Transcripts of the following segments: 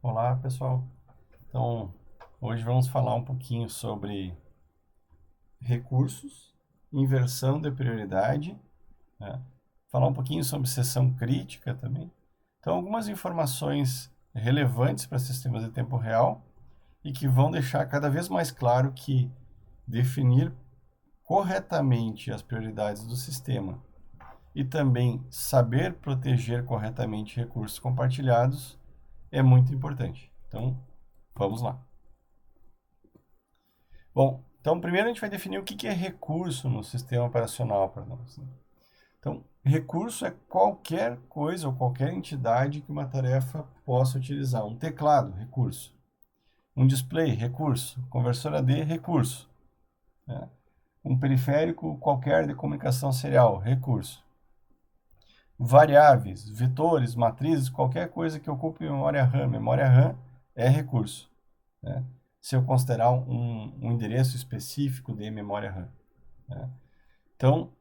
Olá, pessoal. Então, hoje vamos falar um pouquinho sobre recursos, inversão de prioridade, né? Falar um pouquinho sobre seção crítica também. Então, algumas informações relevantes para sistemas de tempo real e que vão deixar cada vez mais claro que definir corretamente as prioridades do sistema e também saber proteger corretamente recursos compartilhados é muito importante. Então, vamos lá. Bom, então primeiro a gente vai definir o que é recurso no sistema operacional para nós, né? Então, recurso é qualquer coisa ou qualquer entidade que uma tarefa possa utilizar. Um teclado, recurso. Um display, recurso. Conversor AD, recurso, né? Um periférico qualquer de comunicação serial, recurso. Variáveis, vetores, matrizes, qualquer coisa que ocupe memória RAM. Memória RAM é recurso, né? Se eu considerar um endereço específico de memória RAM, né? Então,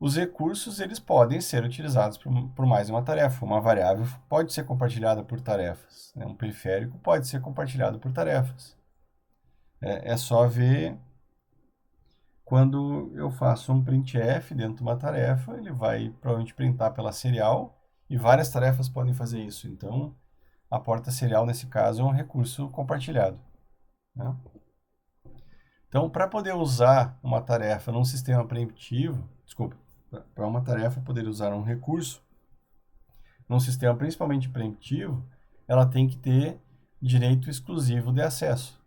os recursos eles podem ser utilizados por mais uma tarefa. Uma variável pode ser compartilhada por tarefas, né? Um periférico pode ser compartilhado por tarefas. É só ver quando eu faço um printf dentro de uma tarefa, ele vai provavelmente printar pela serial e várias tarefas podem fazer isso. Então, a porta serial, nesse caso, é um recurso compartilhado, né? Então, para poder usar uma tarefa num sistema preemptivo, desculpa, para uma tarefa poder usar um recurso num sistema principalmente preemptivo, ela tem que ter direito exclusivo de acesso,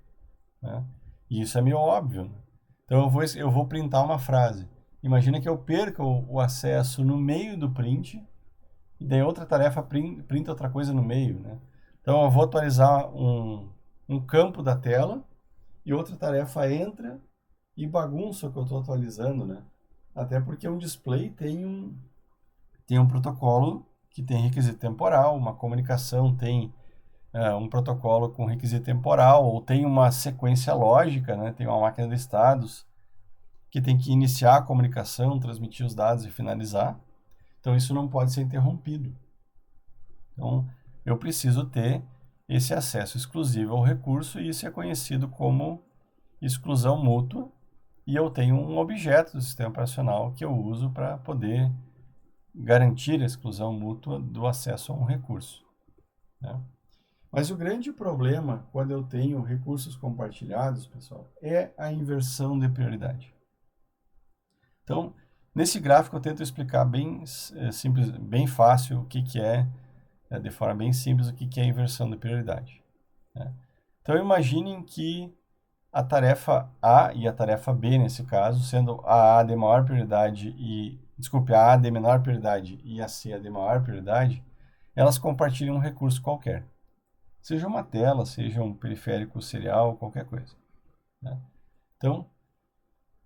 né? E isso é meio óbvio, né? Então, eu vou printar uma frase. Imagina que eu perca o acesso no meio do print, e daí outra tarefa printa outra coisa no meio, né? Então, eu vou atualizar um campo da tela, e outra tarefa entra e bagunça o que eu estou atualizando, né? Até porque um display tem um protocolo que tem requisito temporal, uma comunicação tem um protocolo com requisito temporal, ou tem uma sequência lógica, né? Tem uma máquina de estados que tem que iniciar a comunicação, transmitir os dados e finalizar. Então, isso não pode ser interrompido. Então, eu preciso ter esse acesso exclusivo ao recurso, e isso é conhecido como exclusão mútua, e eu tenho um objeto do sistema operacional que eu uso para poder garantir a exclusão mútua do acesso a um recurso, né? Mas o grande problema quando eu tenho recursos compartilhados, pessoal, é a inversão de prioridade. Então, nesse gráfico eu tento explicar bem simples, bem fácil o que é, de forma bem simples, o que é a inversão de prioridade, né? Então, imaginem que a tarefa A e a tarefa B, nesse caso, sendo a de maior prioridade a A de menor prioridade e a C a de maior prioridade, elas compartilham um recurso qualquer. Seja uma tela, seja um periférico serial, qualquer coisa, né? Então,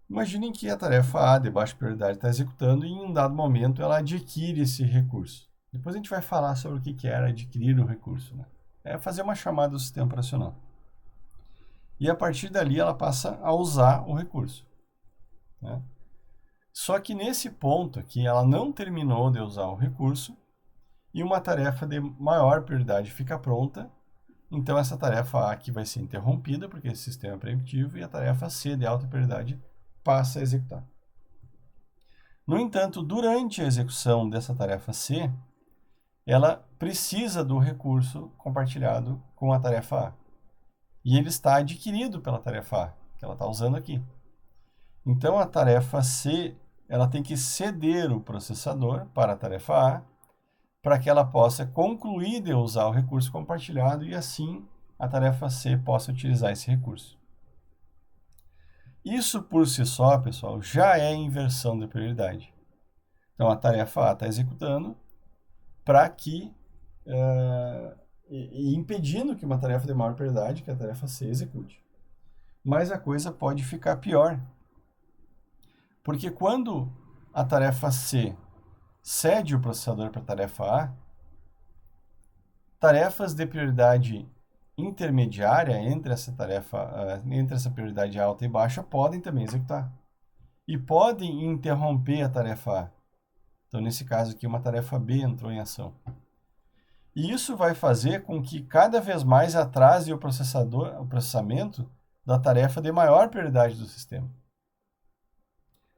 imaginem que a tarefa A de baixa prioridade está executando e em um dado momento ela adquire esse recurso. Depois a gente vai falar sobre o que era adquirir o recurso, né? É fazer uma chamada do sistema operacional. E a partir dali ela passa a usar o recurso, né? Só que nesse ponto aqui ela não terminou de usar o recurso e uma tarefa de maior prioridade fica pronta. Então essa tarefa A aqui vai ser interrompida porque esse sistema é preemptivo e a tarefa C de alta prioridade passa a executar. No entanto, durante a execução dessa tarefa C, ela precisa do recurso compartilhado com a tarefa A. E ele está adquirido pela tarefa A, que ela está usando aqui. Então a tarefa C, ela tem que ceder o processador para a tarefa A, para que ela possa concluir de usar o recurso compartilhado e assim a tarefa C possa utilizar esse recurso. Isso por si só, pessoal, já é inversão de prioridade. Então a tarefa A está executando para que impedindo que uma tarefa de maior prioridade, que é a tarefa C, execute. Mas a coisa pode ficar pior, porque quando a tarefa C cede o processador para a tarefa A, tarefas de prioridade intermediária entre essa prioridade alta e baixa podem também executar e podem interromper a tarefa A. Então, nesse caso aqui, uma tarefa B entrou em ação. E isso vai fazer com que cada vez mais atrase o processamento da tarefa de maior prioridade do sistema.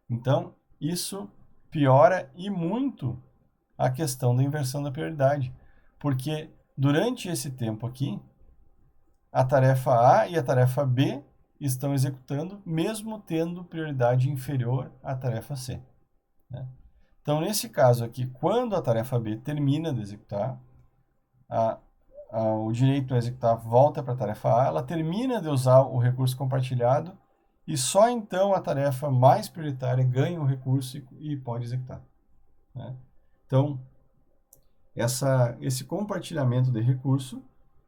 Então, isso piora e muito a questão da inversão da prioridade, porque durante esse tempo aqui, a tarefa A e a tarefa B estão executando, mesmo tendo prioridade inferior à tarefa C, né? Então, nesse caso aqui, quando a tarefa B termina de executar, o direito a executar volta para a tarefa A, ela termina de usar o recurso compartilhado e só então a tarefa mais prioritária ganha o recurso e pode executar, né? Então, esse compartilhamento de recurso,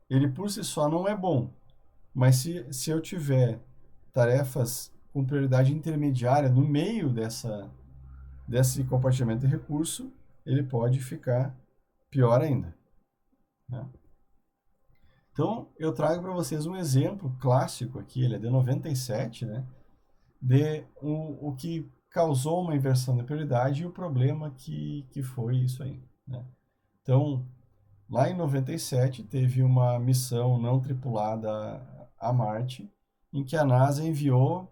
ele por si só não é bom, mas se eu tiver tarefas com prioridade intermediária no meio desse compartilhamento de recurso, ele pode ficar pior ainda, né? Então, eu trago para vocês um exemplo clássico aqui, ele é de 97, né? De o que causou uma inversão da prioridade e o problema que foi isso aí, né? Então, lá em 97, teve uma missão não tripulada a Marte, em que a NASA enviou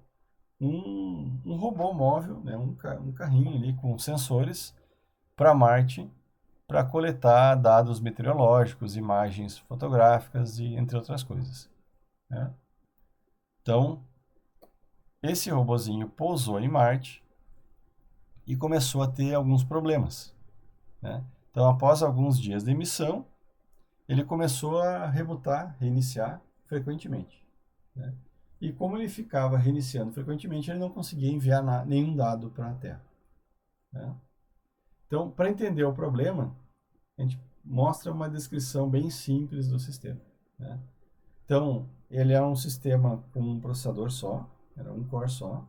um robô móvel, né, um carrinho ali com sensores para Marte para coletar dados meteorológicos, imagens fotográficas e entre outras coisas, né? Então, esse robozinho pousou em Marte e começou a ter alguns problemas, né? Então, após alguns dias de missão, ele começou a reiniciar frequentemente, né? E como ele ficava reiniciando frequentemente, ele não conseguia enviar nenhum dado para a Terra, né? Então, para entender o problema, a gente mostra uma descrição bem simples do sistema, né? Então, ele é um sistema com um processador só, era um core só,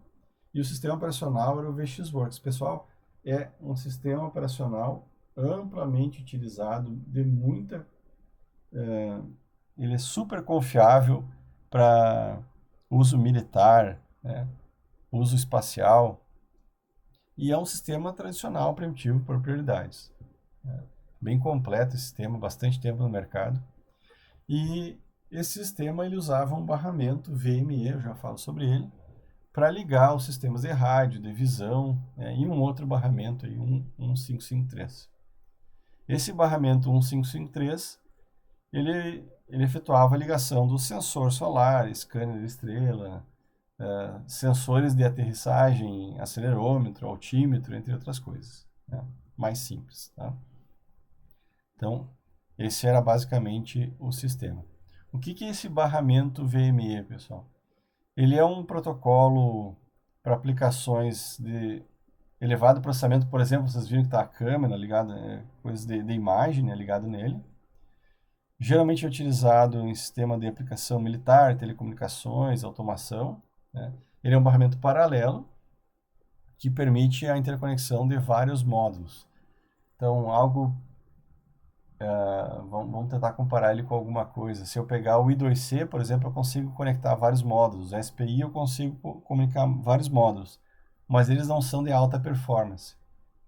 e o sistema operacional era o VxWorks. Pessoal, é um sistema operacional amplamente utilizado, ele é super confiável para uso militar, né, uso espacial, e é um sistema tradicional primitivo por prioridades, né? Bem completo esse sistema, bastante tempo no mercado. E esse sistema ele usava um barramento VME, eu já falo sobre ele, para ligar os sistemas de rádio, de visão, né, e um outro barramento, aí, 1553. Esse barramento 1553, ele efetuava a ligação do sensor solar, scanner de estrela, sensores de aterrissagem, acelerômetro, altímetro, entre outras coisas, né? Mais simples, tá? Então, esse era basicamente o sistema. O que é esse barramento VME, pessoal? Ele é um protocolo para aplicações de elevado processamento. Por exemplo, vocês viram que está a câmera ligada, coisas de imagem, né, ligado nele. Geralmente é utilizado em sistema de aplicação militar, telecomunicações, automação, né? Ele é um barramento paralelo que permite a interconexão de vários módulos. Então, vamos tentar comparar ele com alguma coisa. Se eu pegar o I2C, por exemplo, eu consigo conectar vários módulos. O SPI eu consigo comunicar vários módulos, mas eles não são de alta performance.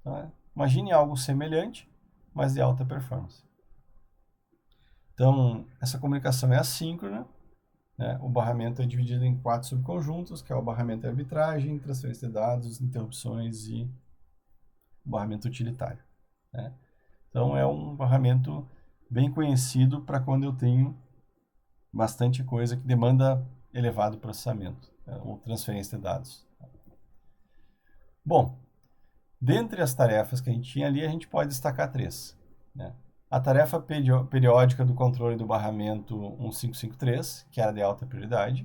Então, imagine algo semelhante, mas de alta performance. Então, essa comunicação é assíncrona, né? O barramento é dividido em 4 subconjuntos, que é o barramento de arbitragem, transferência de dados, interrupções e o barramento utilitário, né? Então, é um barramento bem conhecido para quando eu tenho bastante coisa que demanda elevado processamento, né, ou transferência de dados. Bom, dentre as tarefas que a gente tinha ali, a gente pode destacar 3, né? A tarefa periódica do controle do barramento 1553, que era de alta prioridade.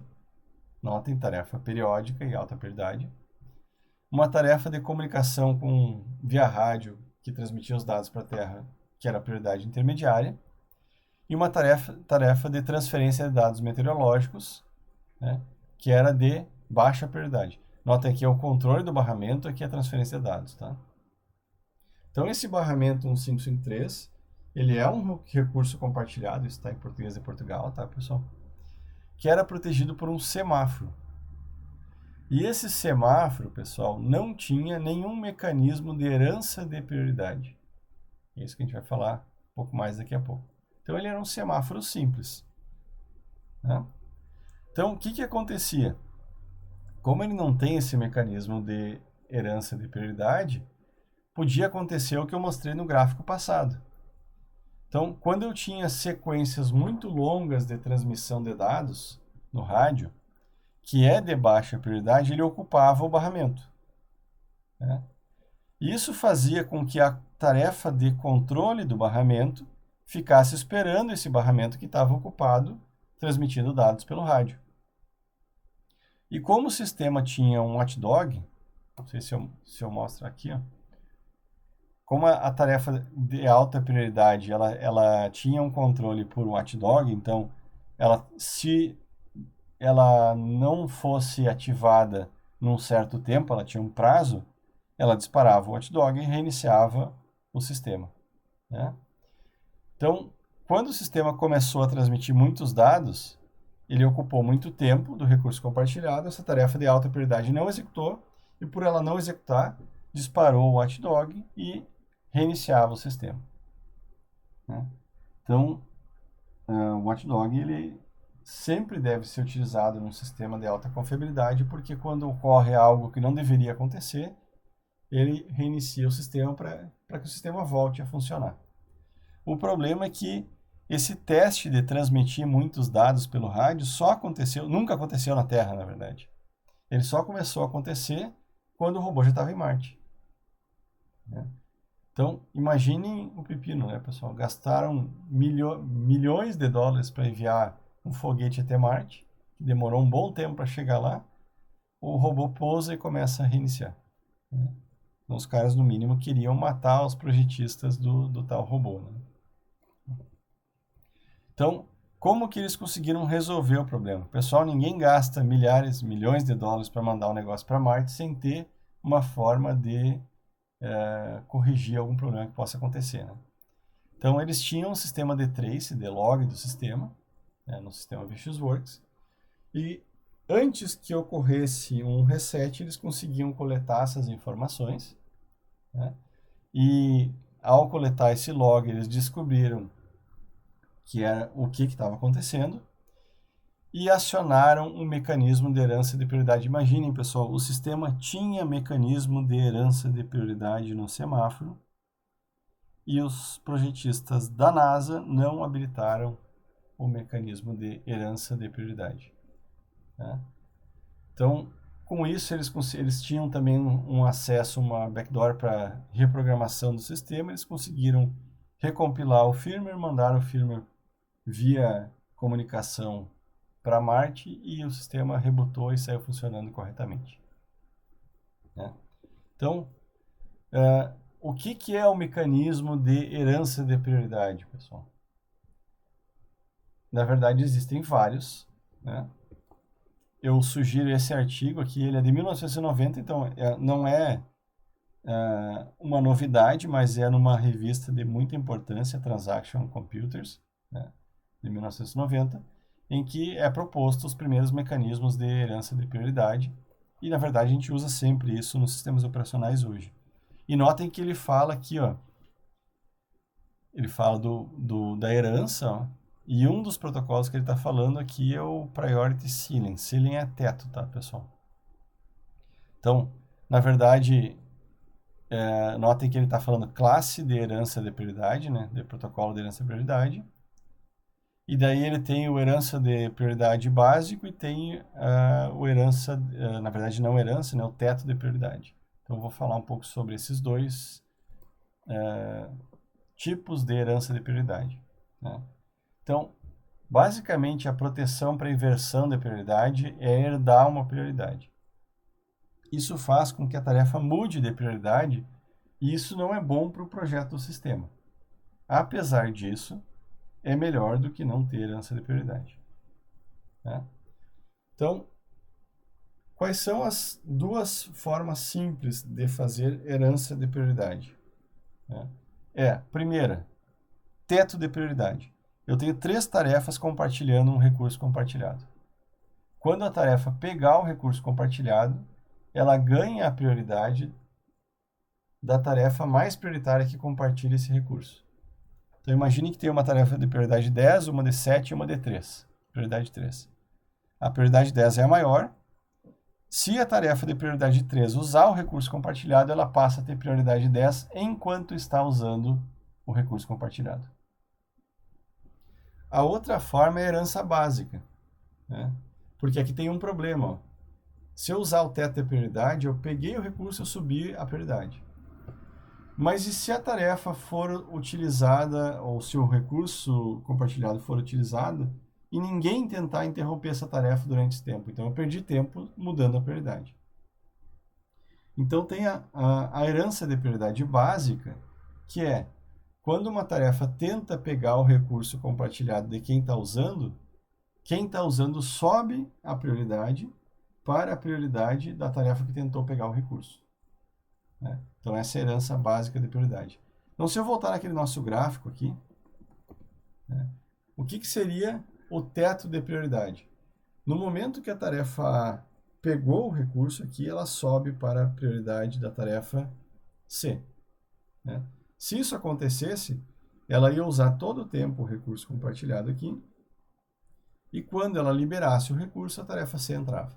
Notem, tarefa periódica e alta prioridade. Uma tarefa de comunicação via rádio, que transmitia os dados para a Terra, que era a prioridade intermediária. E uma tarefa de transferência de dados meteorológicos, né, que era de baixa prioridade. Notem aqui é o controle do barramento, aqui é a transferência de dados, tá? Então, esse barramento 1553, ele é um recurso compartilhado, isso está em português de Portugal, tá, pessoal? Que era protegido por um semáforo. E esse semáforo, pessoal, não tinha nenhum mecanismo de herança de prioridade. É isso que a gente vai falar um pouco mais daqui a pouco. Então ele era um semáforo simples, né? Então o que acontecia? Como ele não tem esse mecanismo de herança de prioridade, podia acontecer o que eu mostrei no gráfico passado. Então, quando eu tinha sequências muito longas de transmissão de dados no rádio, que é de baixa prioridade, ele ocupava o barramento, né? Isso fazia com que a tarefa de controle do barramento ficasse esperando esse barramento que estava ocupado, transmitindo dados pelo rádio. E como o sistema tinha um watchdog, não sei se eu mostro aqui, ó, como a tarefa de alta prioridade ela tinha um controle por watchdog, então se ela não fosse ativada num certo tempo, ela tinha um prazo, ela disparava o watchdog e reiniciava o sistema, né? Então, quando o sistema começou a transmitir muitos dados, ele ocupou muito tempo do recurso compartilhado, essa tarefa de alta prioridade não executou, e por ela não executar, disparou o watchdog e reiniciava o sistema, né? Então, o watchdog ele sempre deve ser utilizado num sistema de alta confiabilidade, porque quando ocorre algo que não deveria acontecer, ele reinicia o sistema para que o sistema volte a funcionar. O problema é que esse teste de transmitir muitos dados pelo rádio nunca aconteceu na Terra, na verdade. Ele só começou a acontecer quando o robô já estava em Marte, né? Então, imaginem o pepino, né, pessoal? Gastaram milhões de dólares para enviar um foguete até Marte, que demorou um bom tempo para chegar lá. O robô pousa e começa a reiniciar, né? Então, os caras, no mínimo, queriam matar os projetistas do tal robô, né? Então, como que eles conseguiram resolver o problema? Pessoal, ninguém gasta milhões de dólares para mandar um negócio para Marte sem ter uma forma de corrigir algum problema que possa acontecer, né? Então, eles tinham um sistema de trace, de log do sistema, né, no sistema VirtuosWorks, e antes que ocorresse um reset, eles conseguiam coletar essas informações, né? E ao coletar esse log, eles descobriram que era o que estava acontecendo e acionaram um mecanismo de herança de prioridade. Imaginem, pessoal, o sistema tinha mecanismo de herança de prioridade no semáforo e os projetistas da NASA não habilitaram o mecanismo de herança de prioridade, né? Então, com isso, eles tinham também um acesso, uma backdoor para reprogramação do sistema. Eles conseguiram recompilar o firmware, mandar o firmware via comunicação para Marte e o sistema rebootou e saiu funcionando corretamente, né? Então, o que é o mecanismo de herança de prioridade, pessoal? Na verdade, existem vários, né? Eu sugiro esse artigo aqui, ele é de 1990, então não é uma novidade, mas é numa revista de muita importância, Transaction Computers, né, de 1990, em que é proposto os primeiros mecanismos de herança de prioridade, e na verdade a gente usa sempre isso nos sistemas operacionais hoje. E notem que ele fala aqui, ó, ele fala da herança, ó, e um dos protocolos que ele está falando aqui é o Priority Ceiling. Ceiling é teto, tá, pessoal? Então, na verdade, notem que ele está falando classe de herança de prioridade, né? De protocolo de herança de prioridade. E daí ele tem o herança de prioridade básico e tem o herança, na verdade não herança, né? O teto de prioridade. Então, eu vou falar um pouco sobre esses dois tipos de herança de prioridade, né? Então, basicamente, a proteção para inversão da prioridade é herdar uma prioridade. Isso faz com que a tarefa mude de prioridade e isso não é bom para o projeto do sistema. Apesar disso, é melhor do que não ter herança de prioridade, né? Então, quais são as duas formas simples de fazer herança de prioridade, né? Primeira, teto de prioridade. Eu tenho 3 tarefas compartilhando um recurso compartilhado. Quando a tarefa pegar o recurso compartilhado, ela ganha a prioridade da tarefa mais prioritária que compartilha esse recurso. Então imagine que tem uma tarefa de prioridade 10, uma de 7 e uma de 3. Prioridade 3. A prioridade 10 é a maior. Se a tarefa de prioridade 3 usar o recurso compartilhado, ela passa a ter prioridade 10 enquanto está usando o recurso compartilhado. A outra forma é a herança básica, né? Porque aqui tem um problema. Ó. Se eu usar o teto de prioridade, eu peguei o recurso e subi a prioridade. Mas e se a tarefa for utilizada, ou se o recurso compartilhado for utilizado, e ninguém tentar interromper essa tarefa durante esse tempo? Então eu perdi tempo mudando a prioridade. Então tem a herança de prioridade básica, que é quando uma tarefa tenta pegar o recurso compartilhado de quem está usando sobe a prioridade para a prioridade da tarefa que tentou pegar o recurso. Né? Então, essa é a herança básica de prioridade. Então, se eu voltar naquele nosso gráfico aqui, né, o que seria o teto de prioridade? No momento que a tarefa A pegou o recurso aqui, ela sobe para a prioridade da tarefa C. Né? Se isso acontecesse, ela ia usar todo o tempo o recurso compartilhado aqui, e quando ela liberasse o recurso, a tarefa C entrava.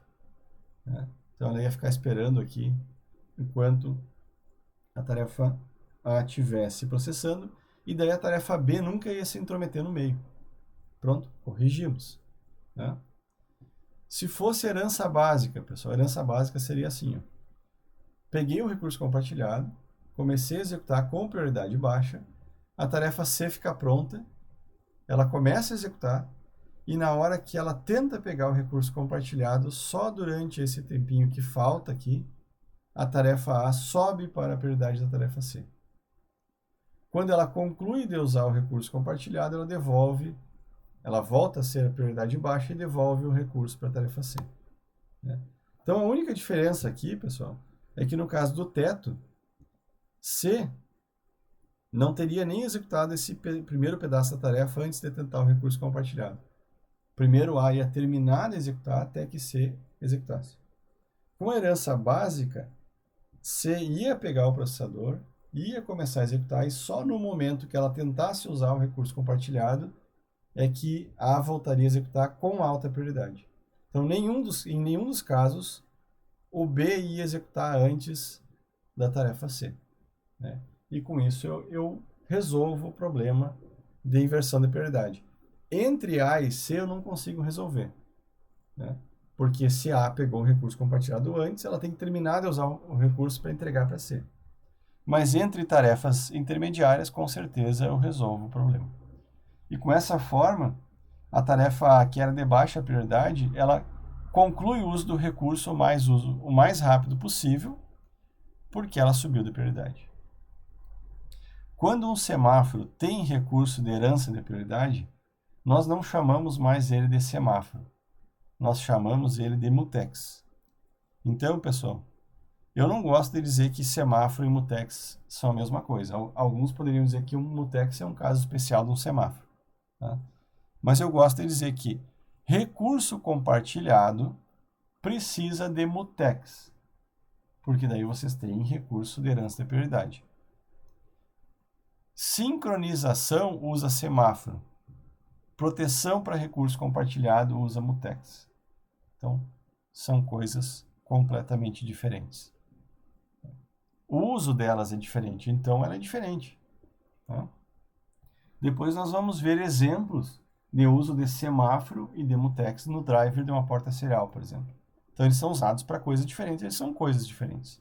Né? Então, ela ia ficar esperando aqui enquanto a tarefa A estivesse processando, e daí a tarefa B nunca ia se intrometer no meio. Pronto, corrigimos. Né? Se fosse herança básica, pessoal, a herança básica seria assim. Ó. Peguei o recurso compartilhado, comecei a executar com prioridade baixa, a tarefa C fica pronta, ela começa a executar, e na hora que ela tenta pegar o recurso compartilhado, só durante esse tempinho que falta aqui, a tarefa A sobe para a prioridade da tarefa C. Quando ela conclui de usar o recurso compartilhado, ela volta a ser a prioridade baixa e devolve o recurso para a tarefa C. Né? Então, a única diferença aqui, pessoal, é que no caso do teto, C não teria nem executado esse primeiro pedaço da tarefa antes de tentar o recurso compartilhado. Primeiro A ia terminar de executar até que C executasse. Com a herança básica, C ia pegar o processador, ia começar a executar, e só no momento que ela tentasse usar o recurso compartilhado é que A voltaria a executar com alta prioridade. Então, em nenhum dos casos, o B ia executar antes da tarefa C. Né? E com isso eu resolvo o problema de inversão de prioridade. Entre A e C eu não consigo resolver. Né? Porque se A pegou o recurso compartilhado antes, ela tem que terminar de usar o recurso para entregar para C. Mas entre tarefas intermediárias, com certeza eu resolvo o problema. E com essa forma, a tarefa que era de baixa prioridade, ela conclui o uso do recurso o mais rápido possível, porque ela subiu de prioridade. Quando um semáforo tem recurso de herança de prioridade, nós não chamamos mais ele de semáforo. Nós chamamos ele de mutex. Então, pessoal, eu não gosto de dizer que semáforo e mutex são a mesma coisa. Alguns poderiam dizer que um mutex é um caso especial de um semáforo. Tá? Mas eu gosto de dizer que recurso compartilhado precisa de mutex, porque daí vocês têm recurso de herança de prioridade. Sincronização usa semáforo. Proteção para recurso compartilhado usa mutex. Então, são coisas completamente diferentes. O uso delas é diferente, então ela é diferente. Tá? Depois nós vamos ver exemplos de uso de semáforo e de mutex no driver de uma porta serial, por exemplo. Então eles são usados para coisas diferentes, eles são coisas diferentes.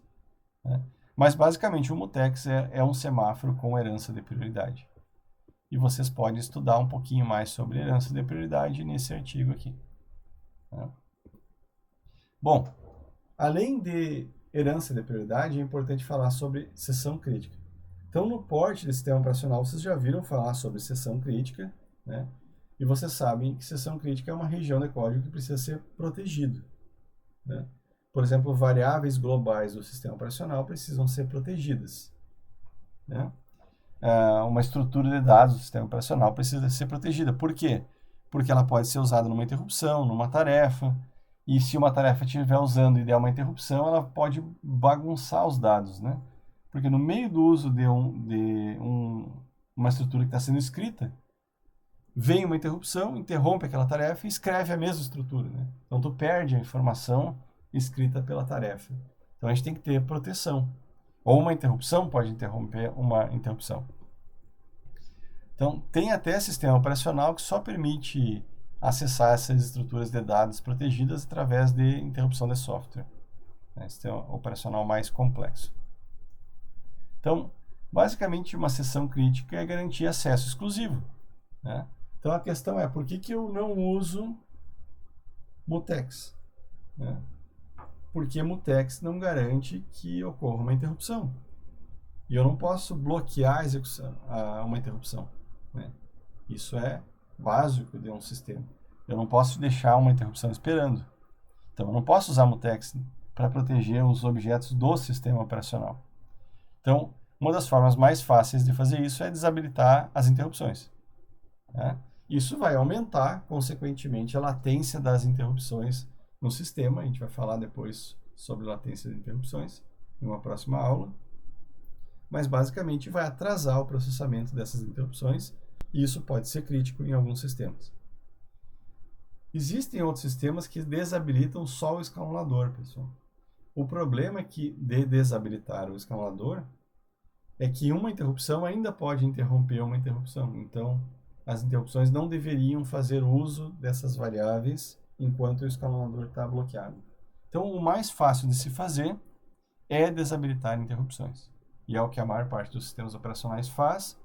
Né? Mas basicamente o mutex é um semáforo com herança de prioridade. E vocês podem estudar um pouquinho mais sobre herança de prioridade nesse artigo aqui. Tá? Bom, além de herança de prioridade, é importante falar sobre seção crítica. Então, no porte do sistema operacional, vocês já viram falar sobre seção crítica, né? E vocês sabem que seção crítica é uma região de código que precisa ser protegido. Né? Por exemplo, variáveis globais do sistema operacional precisam ser protegidas. Né? Uma estrutura de dados do sistema operacional precisa ser protegida. Por quê? Porque ela pode ser usada numa interrupção, numa tarefa, e se uma tarefa estiver usando e der uma interrupção, ela pode bagunçar os dados, né? Porque no meio do uso de uma estrutura que está sendo escrita, vem uma interrupção, interrompe aquela tarefa e escreve a mesma estrutura, né? Então, tu perde a informação escrita pela tarefa. Então, a gente tem que ter proteção. Ou uma interrupção pode interromper uma interrupção. Então, tem até sistema operacional que só permite acessar essas estruturas de dados protegidas através de interrupção de software. Sistema operacional mais complexo. Então, basicamente, uma sessão crítica é garantir acesso exclusivo, né? Então, a questão é, por que eu não uso mutex, né? Porque mutex não garante que ocorra uma interrupção. E eu não posso bloquear a execução, uma interrupção, né? Isso é básico de um sistema. Eu não posso deixar uma interrupção esperando. Então, eu não posso usar mutex para proteger os objetos do sistema operacional. Então, uma das formas mais fáceis de fazer isso é desabilitar as interrupções, né? Isso vai aumentar, consequentemente, a latência das interrupções no sistema. A gente vai falar depois sobre latência de interrupções em uma próxima aula. Mas, basicamente, vai atrasar o processamento dessas interrupções e isso pode ser crítico em alguns sistemas. Existem outros sistemas que desabilitam só o escalador, pessoal. O problema é que, de desabilitar o escalador, é que uma interrupção ainda pode interromper uma interrupção. Então, as interrupções não deveriam fazer uso dessas variáveis enquanto o escalador está bloqueado. Então, o mais fácil de se fazer é desabilitar interrupções. E é o que a maior parte dos sistemas operacionais faz.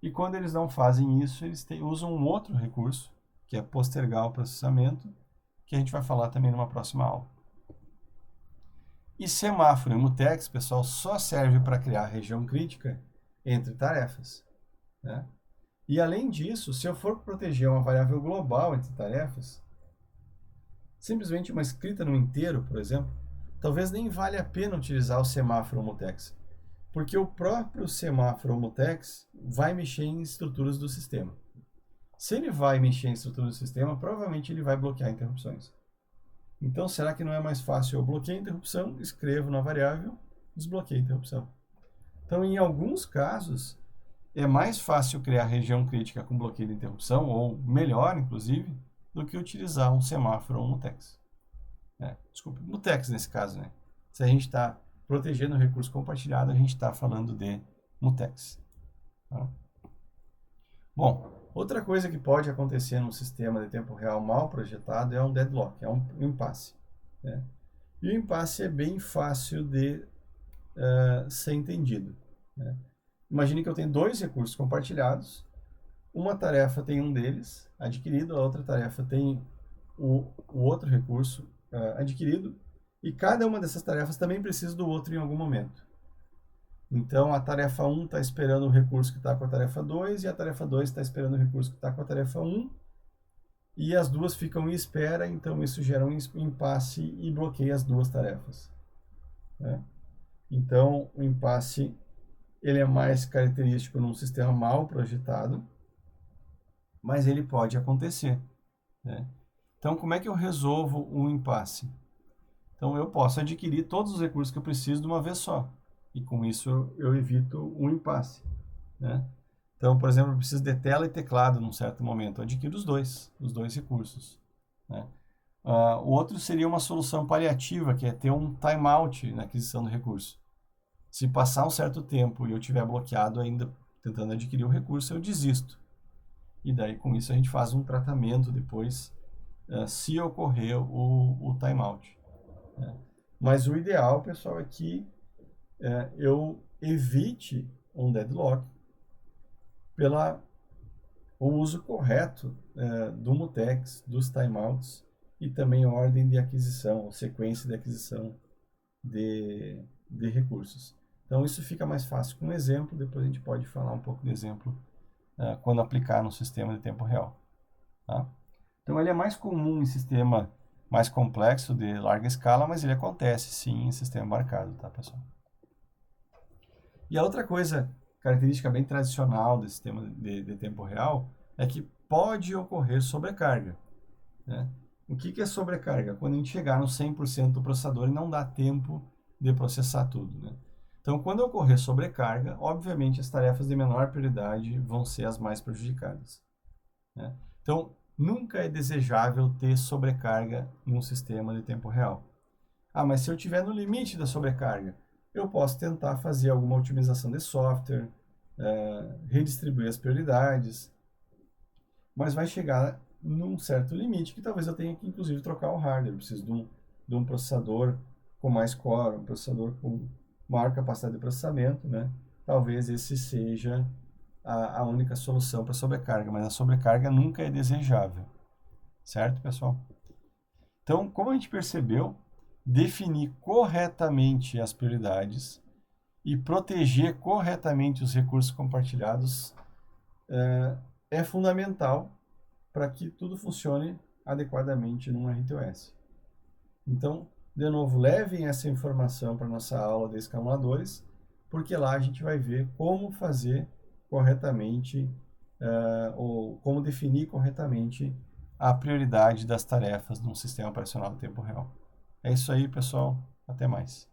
E quando eles não fazem isso, eles usam um outro recurso, que é postergar o processamento, que a gente vai falar também numa próxima aula. E semáforo e mutex, pessoal, só serve para criar região crítica entre tarefas, né? E além disso, se eu for proteger uma variável global entre tarefas, simplesmente uma escrita no inteiro, por exemplo, talvez nem valha a pena utilizar o semáforo ou mutex, porque o próprio semáforo ou mutex vai mexer em estruturas do sistema. Se ele vai mexer em estruturas do sistema, provavelmente ele vai bloquear interrupções. Então, será que não é mais fácil eu bloquear a interrupção, escrevo na variável, desbloqueio a interrupção? Então, em alguns casos, é mais fácil criar região crítica com bloqueio de interrupção, ou melhor, inclusive, do que utilizar um semáforo ou um mutex. Desculpa, mutex nesse caso, né? Se a gente está protegendo o recurso compartilhado, a gente está falando de mutex. Tá? Bom, outra coisa que pode acontecer num sistema de tempo real mal projetado é um deadlock, é um impasse, né? E o impasse é bem fácil de ser entendido, né? Imagine que eu tenho dois recursos compartilhados, uma tarefa tem um deles adquirido, a outra tarefa tem o outro recurso adquirido, e cada uma dessas tarefas também precisa do outro em algum momento. Então, a tarefa 1 está esperando o recurso que está com a tarefa 2, e a tarefa 2 está esperando o recurso que está com a tarefa 1, e as duas ficam em espera, então isso gera um impasse e bloqueia as duas tarefas, né? Então, o impasse ele é mais característico num sistema mal projetado, mas ele pode acontecer, né? Então, como é que eu resolvo um impasse? Então, eu posso adquirir todos os recursos que eu preciso de uma vez só. E com isso eu evito um impasse, né? Então, por exemplo, eu preciso de tela e teclado num certo momento. Eu adquiro os dois recursos, né? O outro seria uma solução paliativa, que é ter um timeout na aquisição do recurso. Se passar um certo tempo e eu tiver bloqueado ainda tentando adquirir o recurso, eu desisto. E daí, com isso, a gente faz um tratamento depois, se ocorrer o timeout, né? Mas o ideal, pessoal, é que eu evite um deadlock pelo uso correto do mutex, dos timeouts e também ordem de aquisição, sequência de aquisição de recursos. Então, isso fica mais fácil com um exemplo, depois a gente pode falar um pouco de exemplo quando aplicar no sistema de tempo real, tá? Então, ele é mais comum em sistema mais complexo de larga escala, mas ele acontece sim em sistema embarcado, tá, pessoal? E a outra coisa, característica bem tradicional do sistema de tempo real, é que pode ocorrer sobrecarga, né? O que é sobrecarga? Quando a gente chegar no 100% do processador e não dá tempo de processar tudo, né? Então, quando ocorrer sobrecarga, obviamente as tarefas de menor prioridade vão ser as mais prejudicadas, né? Então, nunca é desejável ter sobrecarga num sistema de tempo real. Ah, mas se eu estiver no limite da sobrecarga, eu posso tentar fazer alguma otimização de software, redistribuir as prioridades, mas vai chegar num certo limite que talvez eu tenha que, inclusive, trocar o hardware. Eu preciso de um processador com mais core, um processador com maior capacidade de processamento, né? Talvez esse seja a única solução para sobrecarga, mas a sobrecarga nunca é desejável, certo, pessoal? Então, como a gente percebeu, definir corretamente as prioridades e proteger corretamente os recursos compartilhados é fundamental para que tudo funcione adequadamente num RTOS. Então, de novo, levem essa informação para a nossa aula de escamuladores, porque lá a gente vai ver como fazer corretamente, ou como definir corretamente a prioridade das tarefas num sistema operacional em tempo real. É isso aí, pessoal. Até mais.